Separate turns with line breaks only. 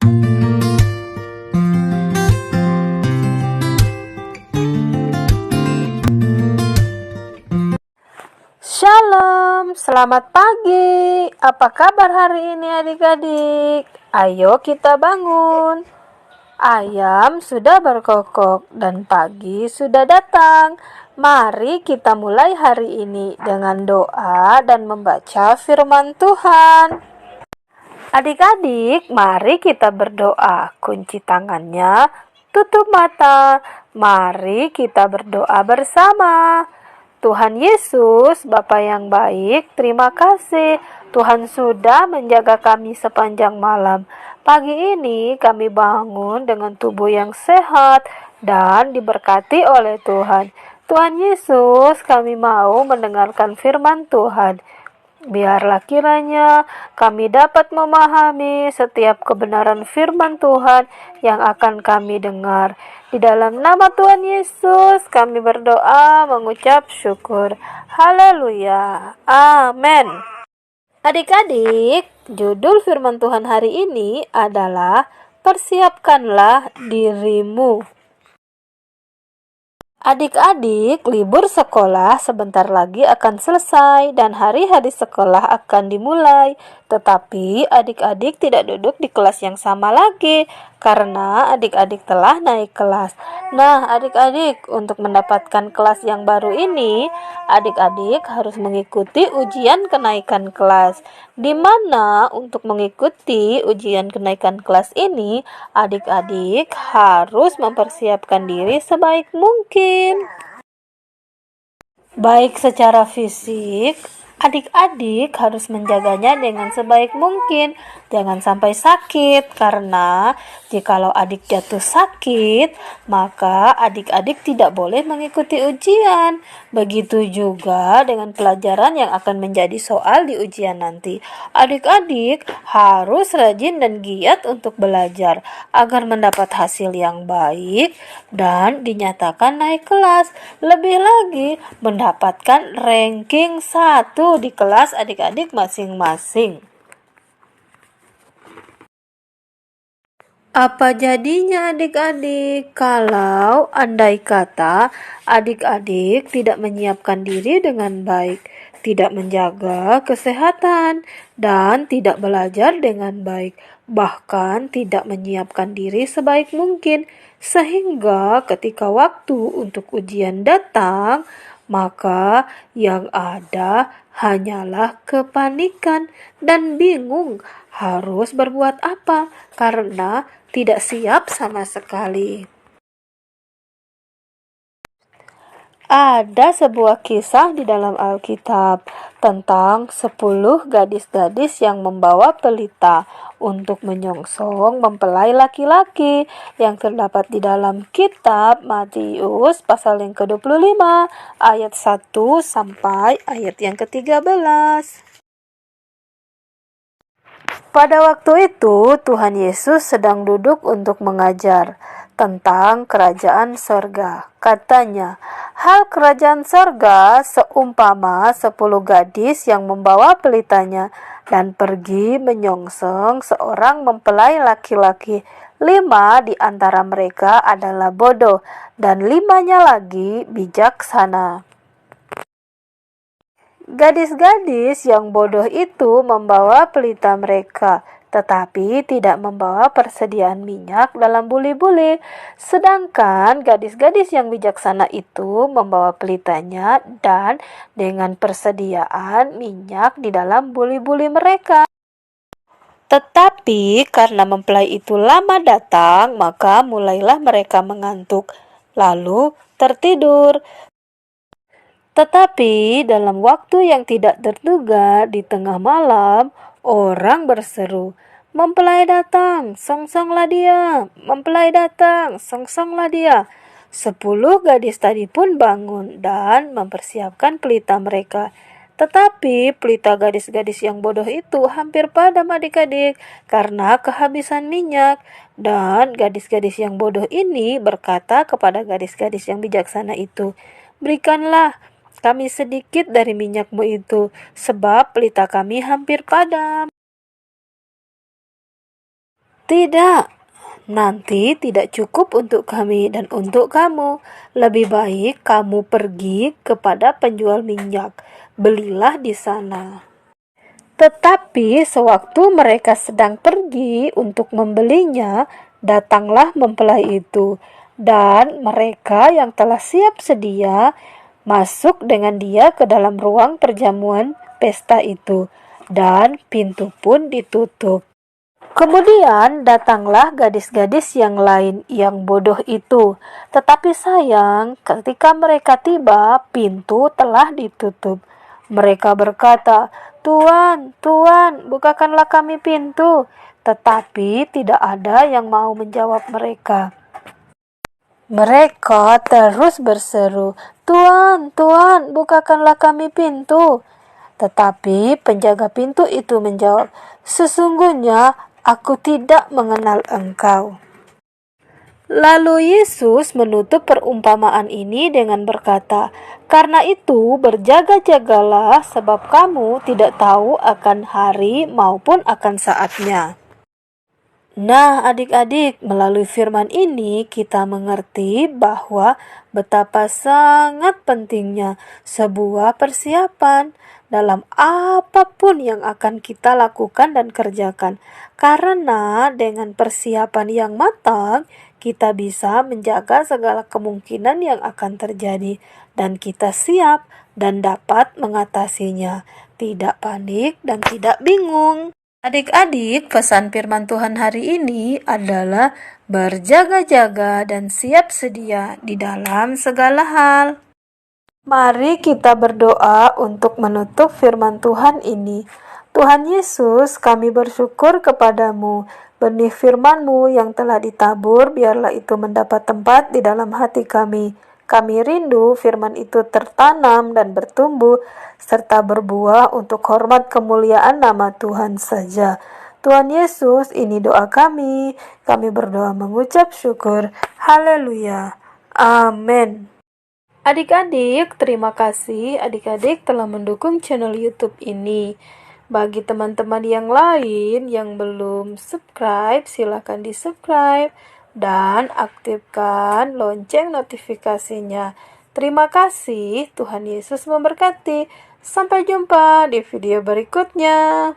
Shalom, selamat pagi. Apa kabar hari ini adik-adik? Ayo kita bangun. Ayam sudah berkokok dan pagi sudah datang. Mari kita mulai hari ini dengan doa dan membaca firman Tuhan. Adik-adik, mari kita berdoa. Kunci tangannya, tutup mata. Mari kita berdoa bersama. Tuhan Yesus, Bapa yang baik, terima kasih. Tuhan sudah menjaga kami sepanjang malam. Pagi ini kami bangun dengan tubuh yang sehat dan diberkati oleh Tuhan. Tuhan Yesus, kami mau mendengarkan firman Tuhan. Biarlah kiranya kami dapat memahami setiap kebenaran firman Tuhan yang akan kami dengar. Di dalam nama Tuhan Yesus kami berdoa mengucap syukur. Haleluya. Amin. Adik-adik, judul firman Tuhan hari ini adalah persiapkanlah dirimu. Adik-adik, libur sekolah sebentar lagi akan selesai dan hari-hari sekolah akan dimulai. Tetapi adik-adik tidak duduk di kelas yang sama lagi karena adik-adik telah naik kelas. Nah, adik-adik, untuk mendapatkan kelas yang baru ini, adik-adik harus mengikuti ujian kenaikan kelas. Di mana untuk mengikuti ujian kenaikan kelas ini, adik-adik harus mempersiapkan diri sebaik mungkin. Baik secara fisik, adik-adik harus menjaganya dengan sebaik mungkin. Jangan sampai sakit, karena jikalau adik jatuh sakit, maka adik-adik tidak boleh mengikuti ujian. Begitu juga dengan pelajaran yang akan menjadi soal di ujian nanti. Adik-adik harus rajin dan giat untuk belajar agar mendapat hasil yang baik dan dinyatakan naik kelas. Lebih lagi, mendapatkan ranking 1 di kelas adik-adik masing-masing. Apa jadinya adik-adik kalau andai kata adik-adik tidak menyiapkan diri dengan baik, tidak menjaga kesehatan, dan tidak belajar dengan baik, bahkan tidak menyiapkan diri sebaik mungkin, sehingga ketika waktu untuk ujian datang, maka yang ada hanyalah kepanikan dan bingung harus berbuat apa karena tidak siap sama sekali. Ada sebuah kisah di dalam Alkitab tentang 10 gadis-gadis yang membawa pelita untuk menyongsong mempelai laki-laki yang terdapat di dalam kitab Matius pasal yang ke-25 ayat 1 sampai ayat yang ke-13. Pada waktu itu, Tuhan Yesus sedang duduk untuk mengajar tentang kerajaan sorga. Katanya, hal kerajaan sorga seumpama 10 gadis yang membawa pelitanya dan pergi menyongsong seorang mempelai laki-laki. 5 di antara mereka adalah bodoh dan 5-nya lagi bijaksana. Gadis-gadis yang bodoh itu membawa pelita mereka, tetapi tidak membawa persediaan minyak dalam buli-buli. Sedangkan gadis-gadis yang bijaksana itu membawa pelitanya dan dengan persediaan minyak di dalam buli-buli mereka. Tetapi karena mempelai itu lama datang, maka mulailah mereka mengantuk, lalu tertidur. Tetapi dalam waktu yang tidak terduga di tengah malam, orang berseru, "Mempelai datang, songsonglah dia! Mempelai datang, songsonglah dia!" 10 gadis tadi pun bangun dan mempersiapkan pelita mereka. Tetapi pelita gadis-gadis yang bodoh itu hampir padam adik-adik karena kehabisan minyak. Dan gadis-gadis yang bodoh ini berkata kepada gadis-gadis yang bijaksana itu, "Berikanlah kami sedikit dari minyakmu itu, sebab pelita kami hampir padam." Tidak, nanti tidak cukup untuk kami dan untuk kamu. Lebih baik kamu pergi kepada penjual minyak. Belilah di sana. Tetapi sewaktu mereka sedang pergi untuk membelinya, datanglah mempelai itu, dan mereka yang telah siap sedia masuk dengan dia ke dalam ruang perjamuan pesta itu, dan pintu pun ditutup. Kemudian datanglah gadis-gadis yang lain yang bodoh itu, tetapi sayang, ketika mereka tiba, pintu telah ditutup. Mereka berkata, "Tuan, Tuan, bukakanlah kami pintu." Tetapi tidak ada yang mau menjawab mereka. Mereka terus berseru, "Tuan, Tuan, bukakanlah kami pintu." Tetapi penjaga pintu itu menjawab, "Sesungguhnya aku tidak mengenal engkau." Lalu Yesus menutup perumpamaan ini dengan berkata, "Karena itu berjaga-jagalah, sebab kamu tidak tahu akan hari maupun akan saatnya." Nah, adik-adik, melalui firman ini kita mengerti bahwa betapa sangat pentingnya sebuah persiapan dalam apapun yang akan kita lakukan dan kerjakan. Karena dengan persiapan yang matang, kita bisa menjaga segala kemungkinan yang akan terjadi dan kita siap dan dapat mengatasinya. Tidak panik dan tidak bingung. Adik-adik, pesan firman Tuhan hari ini adalah berjaga-jaga dan siap sedia di dalam segala hal. Mari kita berdoa untuk menutup firman Tuhan ini. Tuhan Yesus, kami bersyukur kepadamu. Benih firman-Mu yang telah ditabur, biarlah itu mendapat tempat di dalam hati kami. Kami rindu firman itu tertanam dan bertumbuh, serta berbuah untuk hormat kemuliaan nama Tuhan saja. Tuhan Yesus, ini doa kami. Kami berdoa mengucap syukur. Haleluya. Amin. Adik-adik, terima kasih adik-adik telah mendukung channel YouTube ini. Bagi teman-teman yang lain yang belum subscribe, silakan di-subscribe dan aktifkan lonceng notifikasinya. Terima kasih, Tuhan Yesus memberkati. Sampai jumpa di video berikutnya.